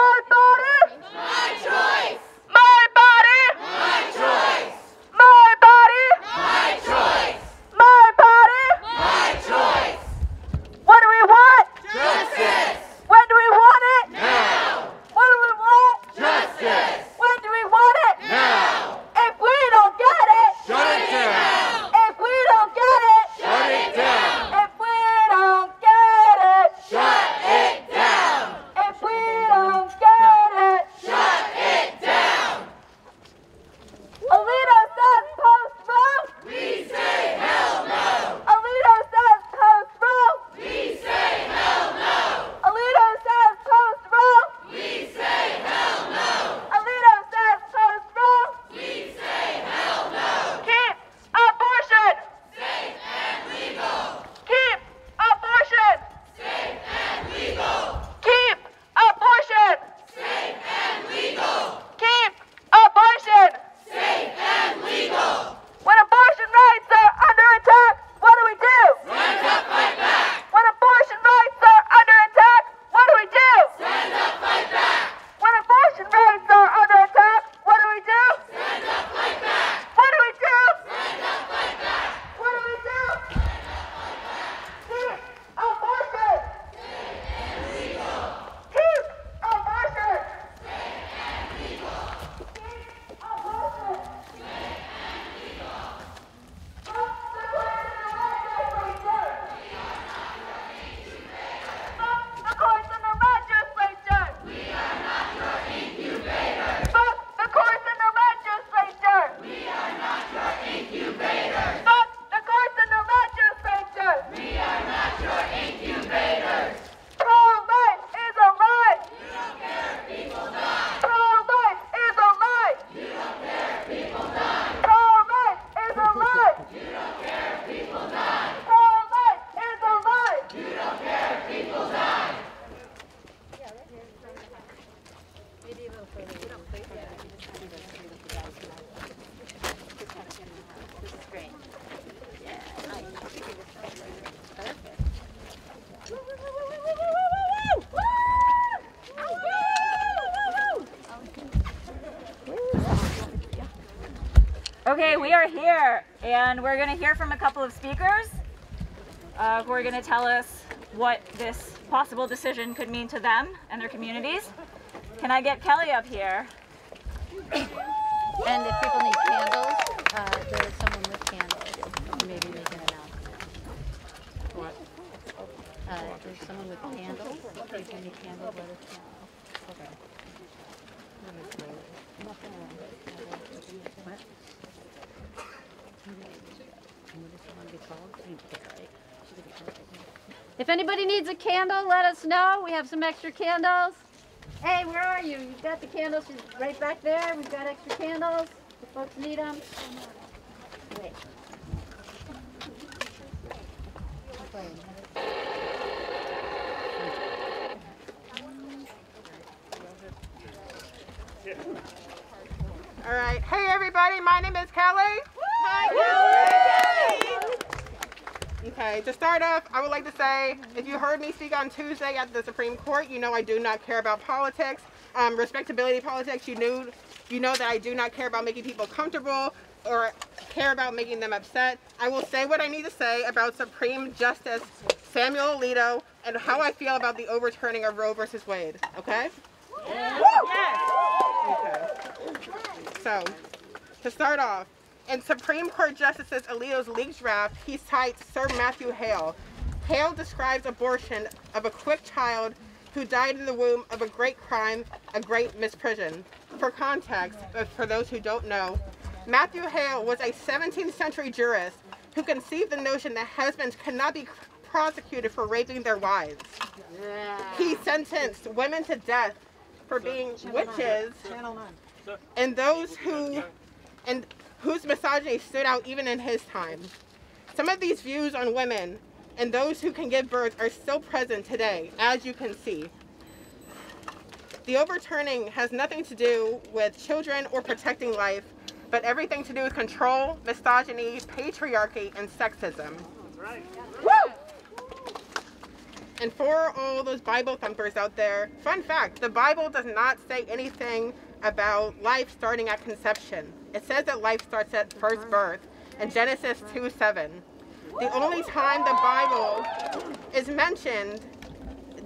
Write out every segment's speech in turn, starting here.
My body. My choice. My body. My choice. My body. My choice. My body. My choice. What do we want? Justice. When do we want it? Now. What do we want? Justice. When do we want it? Now. If we don't get it, Shut it down. if we don't get it, Shut it down. if we don't get it, Shut it down. if we don't get it. Shut it down. Alito says post-Roe. We say hell no. Alito says post-Roe. We say hell no. Alito says post-Roe. We say hell no. Alito says post-Roe. We say hell no. Keep abortion. Safe and legal. Keep abortion. Safe and legal. Keep abortion. Safe and legal. Keep abortion. Safe and legal. When abortion rights are under attack, what do we do? Stand up, fight back. When abortion rights are under attack, what do we do? Stand up, fight back. When abortion rights are under attack, what do we do? Stand up, fight back. What do we do? Stand up, fight back. What do we do? Keep abortion. Keep abortion. Keep abortion. Fuck the courts and the legislature. Fuck the courts and the legislature. We are not your incubator. Fuck the courts and the legislature. We are not your incubator. Fuck the courts and the legislature. We are not your incubators. Pro-life is a lie. You don't care if people die. Pro-life is a lie. You don't care if people die. Pro-life is a lie. You don't care if people die. Pro-life is a lie. You don't care if people die. Okay, we are here, and we're going to hear from a couple of speakers who are going to tell us what this possible decision could mean to them and their communities. Can I get Kelly up here? And if people need candles, there's someone with candles. Maybe make an announcement. What? There's someone with candles. If you need candles, let us know. Okay. What? If anybody needs a candle, let us know. We have some extra candles. Hey, where are you? You've got the candles. She's right back there. We've got extra candles. If folks need them. Wait. All right. Hey, everybody. My name is Kelly. Hi, Kelly. Okay, to start off, I would like to say, if you heard me speak on Tuesday at the Supreme Court, you know I do not care about politics, respectability politics. You know that I do not care about making people comfortable or care about making them upset. I will say what I need to say about Supreme Justice Samuel Alito and how I feel about the overturning of Roe v. Wade. Okay? Yes. Okay. So, to start off, in Supreme Court Justice Alito's leaked draft, he cites Sir Matthew Hale. Hale describes abortion of a quick child who died in the womb of a great crime, a great misprision. For context, but for those who don't know, Matthew Hale was a 17th century jurist who conceived the notion that husbands cannot be prosecuted for raping their wives. He sentenced women to death for being witches and those whose misogyny stood out even in his time. Some of these views on women and those who can give birth are still present today, as you can see. The overturning has nothing to do with children or protecting life, but everything to do with control, misogyny, patriarchy, and sexism. Woo! And for all those Bible thumpers out there, fun fact, the Bible does not say anything about life starting at conception. It says that life starts at first birth in Genesis 2:7. The only time the Bible is mentioned,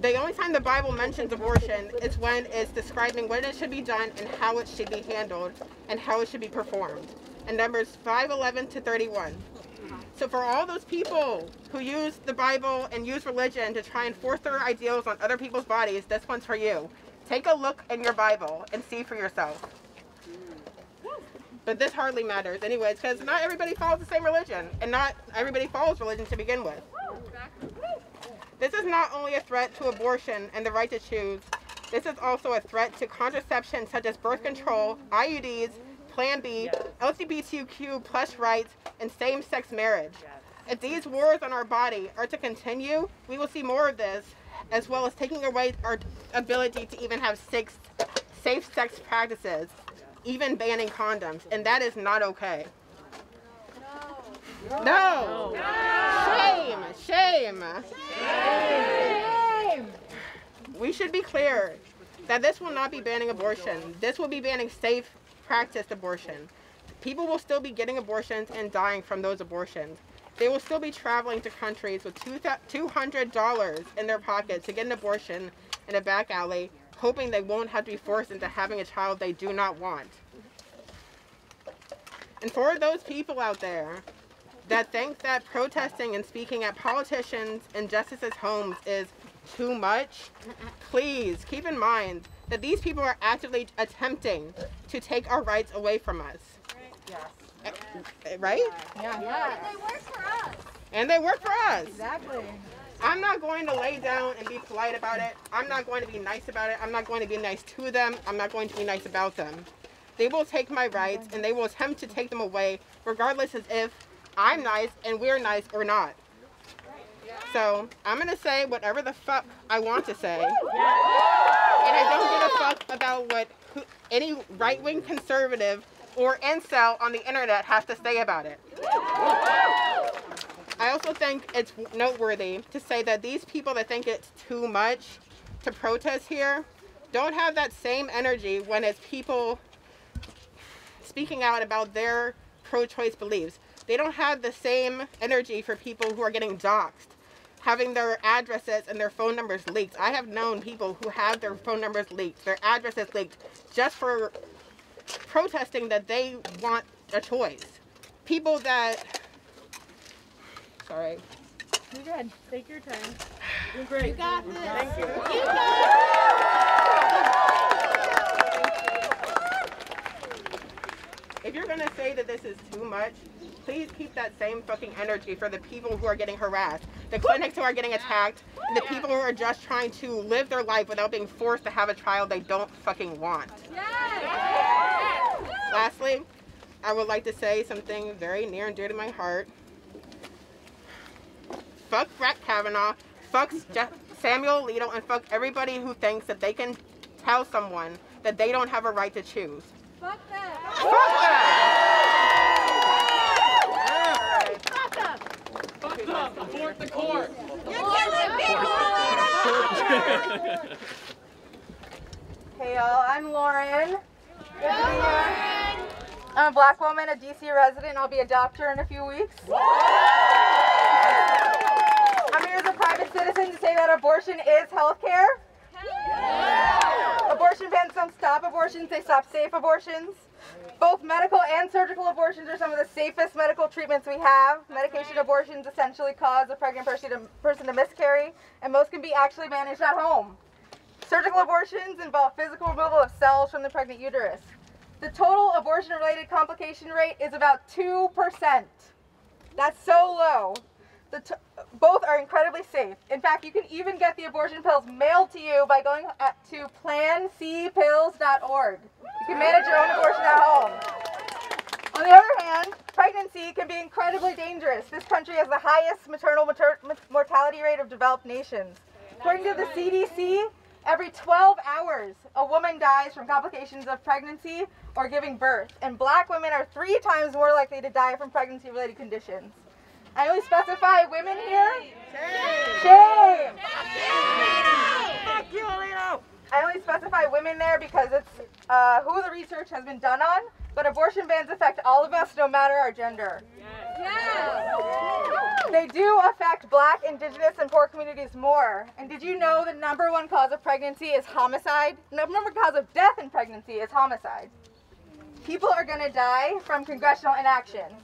the only time the Bible mentions abortion is when it's describing when it should be done and how it should be handled and how it should be performed. In Numbers 5:11 to 31. So for all those people who use the Bible and use religion to try and force their ideals on other people's bodies, this one's for you. Take a look in your Bible and see for yourself. But this hardly matters anyways, because not everybody follows the same religion, and not everybody follows religion to begin with. This is not only a threat to abortion and the right to choose, this is also a threat to contraception such as birth control, IUDs, Plan B, LGBTQ plus rights, and same-sex marriage. If these wars on our body are to continue, we will see more of this, as well as taking away our ability to even have safe sex practices, even banning condoms, and that is not okay. No! Shame! Shame! Shame! We should be clear that this will not be banning abortion. This will be banning safe practiced abortion. People will still be getting abortions and dying from those abortions. They will still be traveling to countries with $200 in their pocket to get an abortion in a back alley, hoping they won't have to be forced into having a child they do not want. And for those people out there that think that protesting and speaking at politicians and justices' homes is too much, please keep in mind that these people are actively attempting to take our rights away from us. Yes. Right? Yeah. And they work for us. And they work for us. Exactly. I'm not going to lay down and be polite about it. I'm not going to be nice about it. I'm not going to be nice to them. I'm not going to be nice about them. They will take my rights and they will attempt to take them away, regardless as if I'm nice and we're nice or not. So I'm going to say whatever the fuck I want to say. And I don't give a fuck about what any right-wing conservative or incel on the internet has to say about it. I also think it's noteworthy to say that these people that think it's too much to protest here don't have that same energy when it's people speaking out about their pro-choice beliefs. They don't have the same energy for people who are getting doxxed, having their addresses and their phone numbers leaked. I have known people who have their phone numbers leaked, their addresses leaked, just for protesting that they want a choice. People that... Sorry. You're good. Take your turn. You're great. You got this. Thank you. You got If you're going to say that this is too much, please keep that same fucking energy for the people who are getting harassed, the clinics who are getting attacked, and the people who are just trying to live their life without being forced to have a child they don't fucking want. Lastly, I would like to say something very near and dear to my heart. Fuck Brett Kavanaugh, fuck Samuel Alito, and fuck everybody who thinks that they can tell someone that they don't have a right to choose. Fuck them. Fuck them! Fuck them! Abort the court! You're killing people! Hey y'all, I'm Lauren. I'm a black woman, a DC resident. I'll be a doctor in a few weeks. I'm here as a private citizen to say that abortion is healthcare. Abortion bans don't stop abortions, they stop safe abortions. Both medical and surgical abortions are some of the safest medical treatments we have. Medication abortions essentially cause a pregnant person to miscarry, and most can be actually managed at home. Surgical abortions involve physical removal of cells from the pregnant uterus. The total abortion-related complication rate is about 2%. That's so low. Both are incredibly safe. In fact, you can even get the abortion pills mailed to you by going to plancpills.org. You can manage your own abortion at home. On the other hand, pregnancy can be incredibly dangerous. This country has the highest maternal mortality rate of developed nations. According to the CDC, every 12 hours, a woman dies from complications of pregnancy or giving birth, and black women are 3 times more likely to die from pregnancy-related conditions. I only specify women here. Shame. Fuck you, Alito! I only specify women there because it's who the research has been done on, but abortion bans affect all of us no matter our gender. They do affect Black, Indigenous, and poor communities more. And did you know the #1 cause of pregnancy is homicide? The #1 cause of death in pregnancy is homicide. People are going to die from congressional inaction.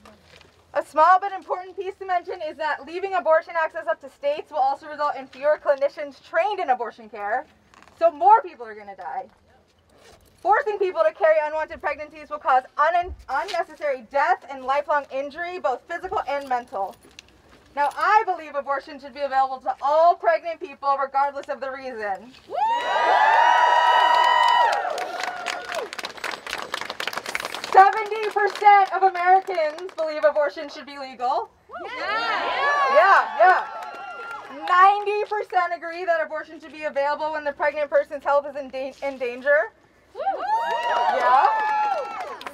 A small but important piece to mention is that leaving abortion access up to states will also result in fewer clinicians trained in abortion care, so more people are going to die. Forcing people to carry unwanted pregnancies will cause unnecessary death and lifelong injury, both physical and mental. Now, I believe abortion should be available to all pregnant people, regardless of the reason. 70% of Americans believe abortion should be legal. Yeah. 90% agree that abortion should be available when the pregnant person's health is in danger. Yeah.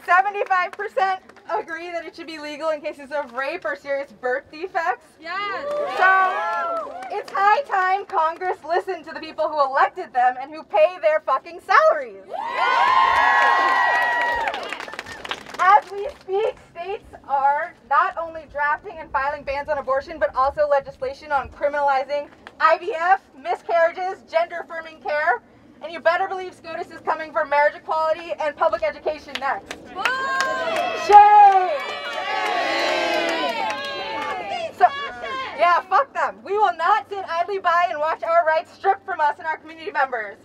75% agree that it should be legal in cases of rape or serious birth defects. So, it's high time Congress listened to the people who elected them and who pay their fucking salaries. As we speak, states are not only drafting and filing bans on abortion, but also legislation on criminalizing IVF, miscarriages, gender-affirming care, and you better believe SCOTUS is coming for marriage equality and public education next. Shame! So, yeah, fuck them. We will not sit idly by and watch our rights stripped from us and our community members.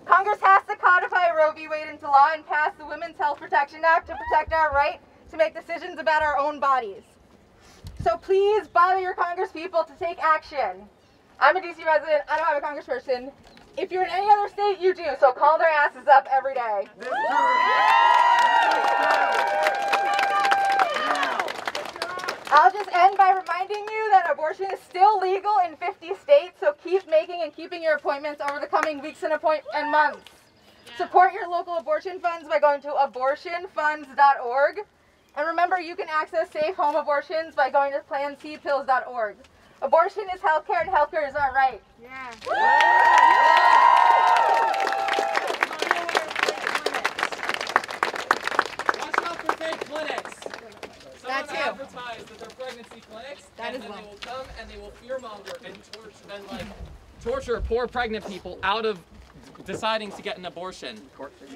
Congress has to codify Roe V Wade into law and pass the Women's Health Protection Act to protect our right to make decisions about our own bodies. So please bother your Congress people to take action. I'm a DC resident. I don't have a congressperson. If you're in any other state, you do. So call their asses up every day. I'll just end by reminding you that abortion is still legal in 50 states, so keep making and keeping your appointments over the coming weeks and months. Support your local abortion funds by going to abortionfunds.org. And remember, you can access safe home abortions by going to plancpills.org. Abortion is healthcare, and healthcare is our right. Watch out for fake clinics. Someone advertise that they're pregnancy clinics, and then they will come and they will fearmonger and torture poor pregnant people out of deciding to get an abortion.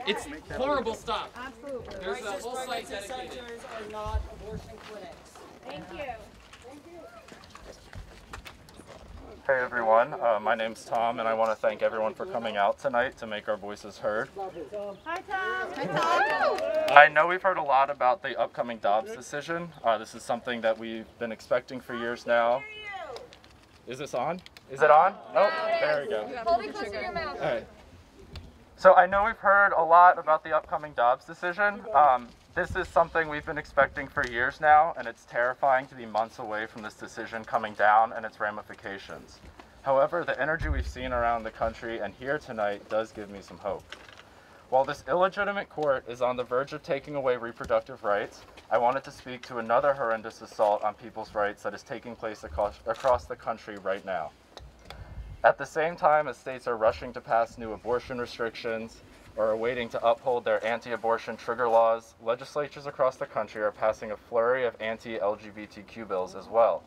It's horrible stuff. Absolutely. There's a whole site dedicated. Centers are not abortion clinics. Thank you. Hey everyone, my name's Tom, and I want to thank everyone for coming out tonight to make our voices heard. Hi, Tom. Hi, Tom. I know we've heard a lot about the upcoming Dobbs decision. This is something that we've been expecting for years now. Is this on? Is it on? Oh, there we go. Hold it close to your mouth. All right. So I know we've heard a lot about the upcoming Dobbs decision. This is something we've been expecting for years now, and it's terrifying to be months away from this decision coming down and its ramifications. However, the energy we've seen around the country and here tonight does give me some hope. While this illegitimate court is on the verge of taking away reproductive rights, I wanted to speak to another horrendous assault on people's rights that is taking place across the country right now. At the same time as states are rushing to pass new abortion restrictions, or are waiting to uphold their anti-abortion trigger laws, legislatures across the country are passing a flurry of anti-LGBTQ bills as well.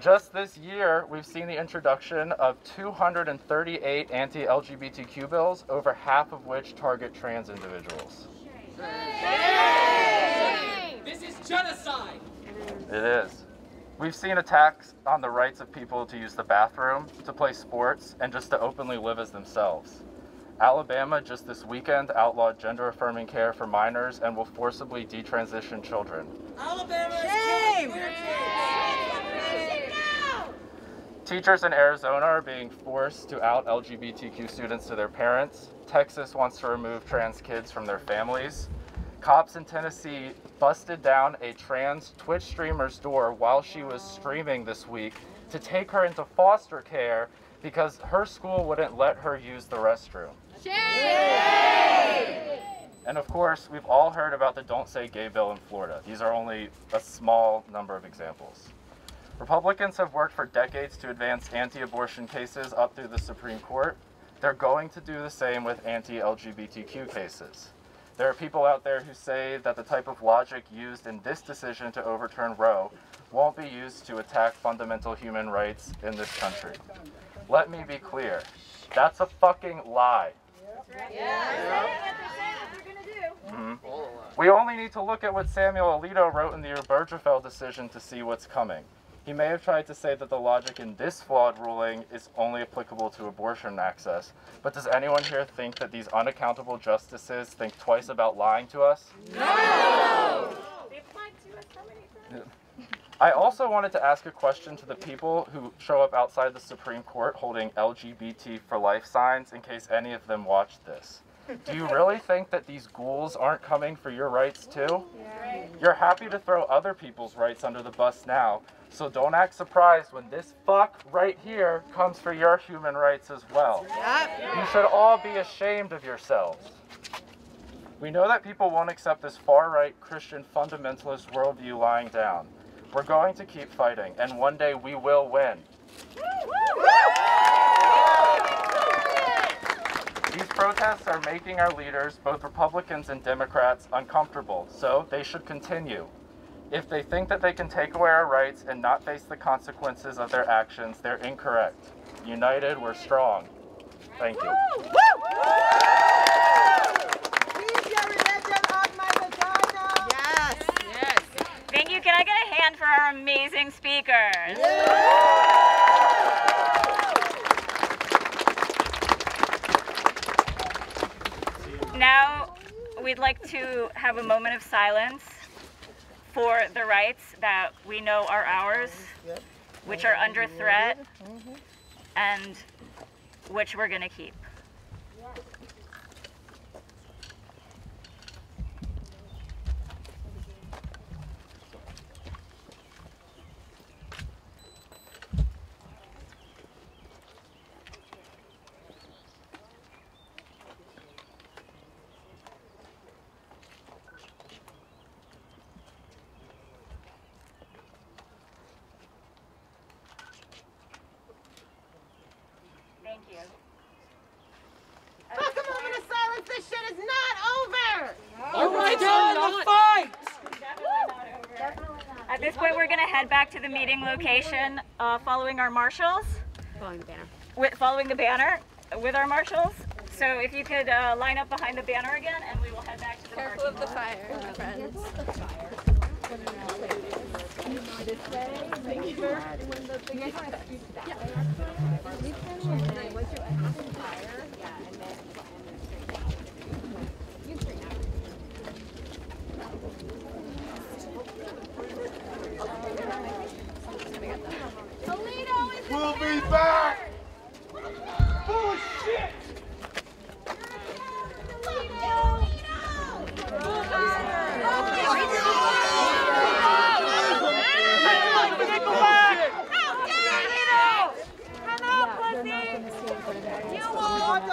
Just this year, we've seen the introduction of 238 anti-LGBTQ bills, over half of which target trans individuals. This is genocide. It is. We've seen attacks on the rights of people to use the bathroom, to play sports, and just to openly live as themselves. Alabama just this weekend outlawed gender-affirming care for minors and will forcibly detransition children. Alabama is killing queer kids. Teachers in Arizona are being forced to out LGBTQ students to their parents. Texas wants to remove trans kids from their families. Cops in Tennessee busted down a trans Twitch streamer's door while she was streaming this week to take her into foster care because her school wouldn't let her use the restroom. And of course, we've all heard about the Don't Say Gay bill in Florida. These are only a small number of examples. Republicans have worked for decades to advance anti-abortion cases up through the Supreme Court. They're going to do the same with anti-LGBTQ cases. There are people out there who say that the type of logic used in this decision to overturn Roe won't be used to attack fundamental human rights in this country. Let me be clear. That's a fucking lie. We only need to look at what Samuel Alito wrote in the Obergefell decision to see what's coming. He may have tried to say that the logic in this flawed ruling is only applicable to abortion access, but does anyone here think that these unaccountable justices think twice about lying to us? No! They've lied to us how many times? I also wanted to ask a question to the people who show up outside the Supreme Court holding LGBT for life signs in case any of them watched this. Do you really think that these ghouls aren't coming for your rights too? Yeah. You're happy to throw other people's rights under the bus now, so don't act surprised when this fuck right here comes for your human rights as well. Yep. You should all be ashamed of yourselves. We know that people won't accept this far-right Christian fundamentalist worldview lying down. We're going to keep fighting, and one day we will win. These protests are making our leaders, both Republicans and Democrats, uncomfortable, so they should continue. If they think that they can take away our rights and not face the consequences of their actions, they're incorrect. United, we're strong. Thank you. Thank you. Can I get a hand for our amazing speakers? Now, we'd like to have a moment of silence for the rights that we know are ours, which are under threat, and which we're going to keep. Thank you. Fuck a moment of silence, this shit is not over! All right, on the fight! Definitely not. At this point, we're going to head back to the meeting location following our marshals. Following the banner. Following the banner with our marshals. So if you could line up behind the banner again, and we will head back to the Careful of the fire, my friends. We'll be back! Bullshit!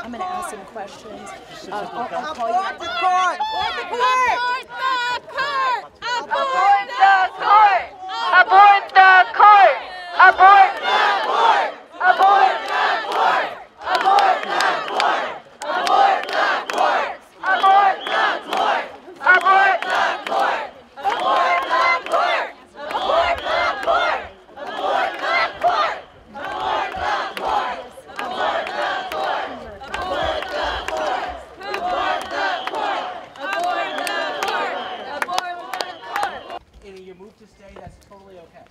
I'm going to ask some questions. I'll call you. Abort the court! Abort the court! Abort the court! Abort the court! Abort the court! Abort the court! Abort the court! Abort the court! Abort the court! Abort the court! Abort the court! Abort the court! Abort the court! Abort the court! Abort the court! Abort the court! Abort the court! Abort the court! Abort the court! And you move to stay, that's totally okay.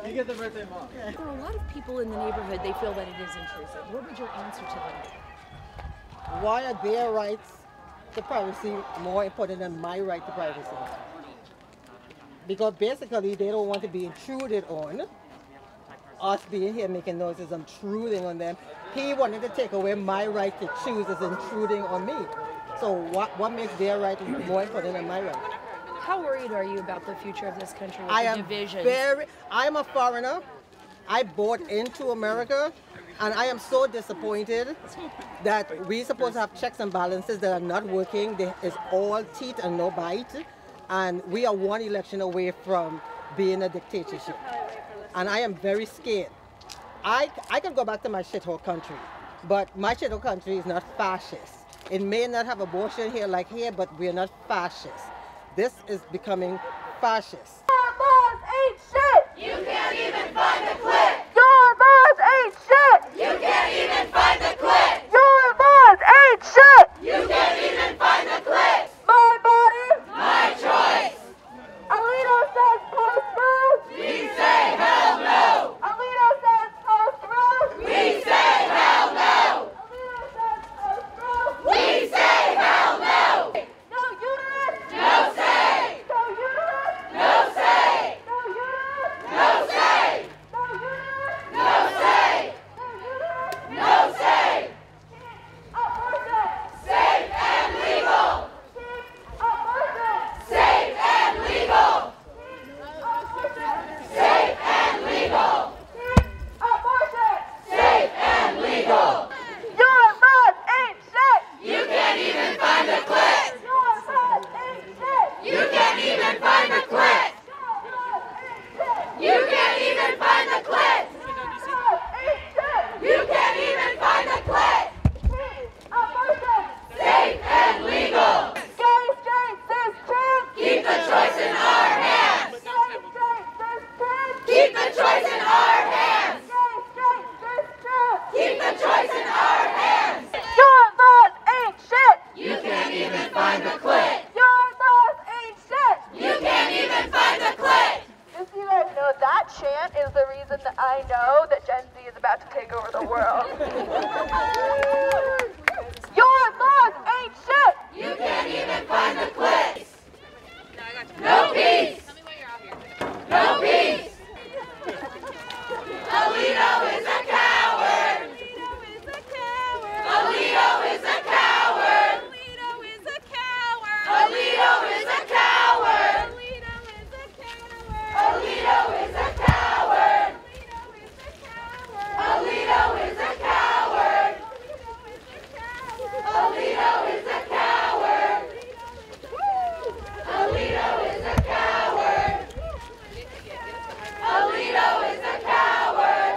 You get the birthday month. For a lot of people in the neighborhood, they feel that it is intrusive. What would your answer to them? Why are their rights to privacy more important than my right to privacy? Because basically they don't want to be intruded on. Us being here making noises, intruding on them. He wanted to take away my right to choose is intruding on me. So what makes their right more important than my right? How worried are you about the future of this country with the divisions? I'm a foreigner. I bought into America, and I am so disappointed that we're supposed to have checks and balances that are not working. There is all teeth and no bite, and we are one election away from being a dictatorship. And I am very scared. I can go back to my shithole country, but my shithole country is not fascist. It may not have abortion here like here, but we're not fascist. This is becoming fascist. Your laws ain't shit! You can't even find the clip! Your laws ain't shit! You can't even find the clip! Your laws ain't shit! You can't even find the clip! My body! My choice! Alito says post-Roe! We say hell no! Alito says post-Roe! We say hell no! Alito says post-Roe! We say hell no! No uterus! No say! No uterus! No say! No uterus! No say! No uterus! No say! No uterus! No say! Abortion! Safe and legal! Abortion! Safe and legal! Safe and legal! Abortion! Safe and legal! Your laws ain't shit! You can't even find the clip! Your laws ain't shit! You can't even find the clip! You can't even find the clip! You can't even find the clip! Abortion! Safe and legal! Gay, straight, cis, trans! Keep the choice in our hands! Gay, straight, cis, trans! Keep the choice in our hands! Gay, straight, cis, trans! Keep the choice in our hands! Your laws ain't shit! You can't even find the clip! Your laws ain't shit! You can't even find the clip! Just so you guys know, that chant is the reason that I know that Gen Z is about to take over the world. Your laws ain't shit! You can't even find the clip! No peace! No peace! Alito is a coward! Alito is a coward! Alito is a coward! Alito is a coward! Alito is a coward! Alito is a coward! Alito is a coward! Alito is a coward! Alito is a coward! A little bitty coward! Alito is a coward!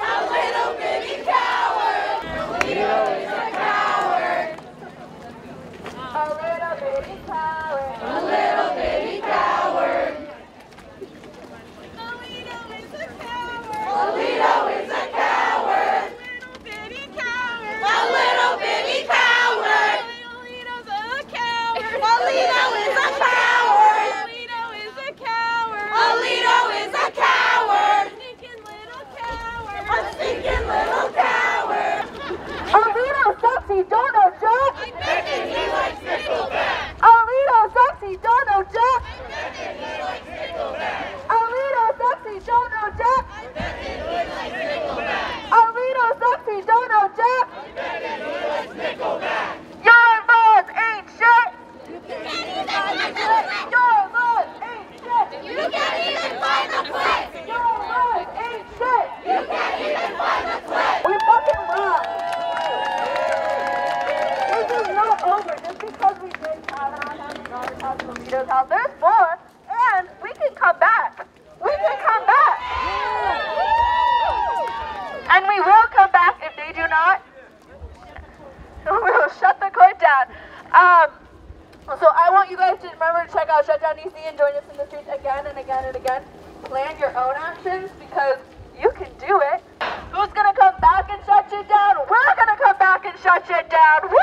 A little bitty coward! A little bitty coward! Alito is a coward! Alito is a coward! A little bitty coward! A little bitty coward! Alito's a coward! Alito is a coward! Alito is a coward! Alito is a coward! Stinking little coward! A stinking little coward! Alito sucks, he don't know Jack! I bet that he likes Nickelback! Alito sucks, he don't know Jack! I bet that he likes Nickelback! Alito sucks, he don't know Jack! I bet that he likes Nickelback! Alito sucks, he don't know Jack! I bet that he likes Nickelback! Your laws ain't shit! You can't even find the clip! Your laws ain't shit! You can't even find the clip! Your laws ain't shit! You can't even find the clip! We fucking rock! This is not over just because we did Kavanaugh's house and Robert's house and Alito's house. There's more, and we can come back. We can come back. And we will come back if they do not. We will shut the court down. So I want you guys to remember to check out Shutdown DC and join us in the streets again and again and again. Plan your own actions because you can do it. Who's gonna come back and shut shit down? We're gonna come back and shut shit down. Woo!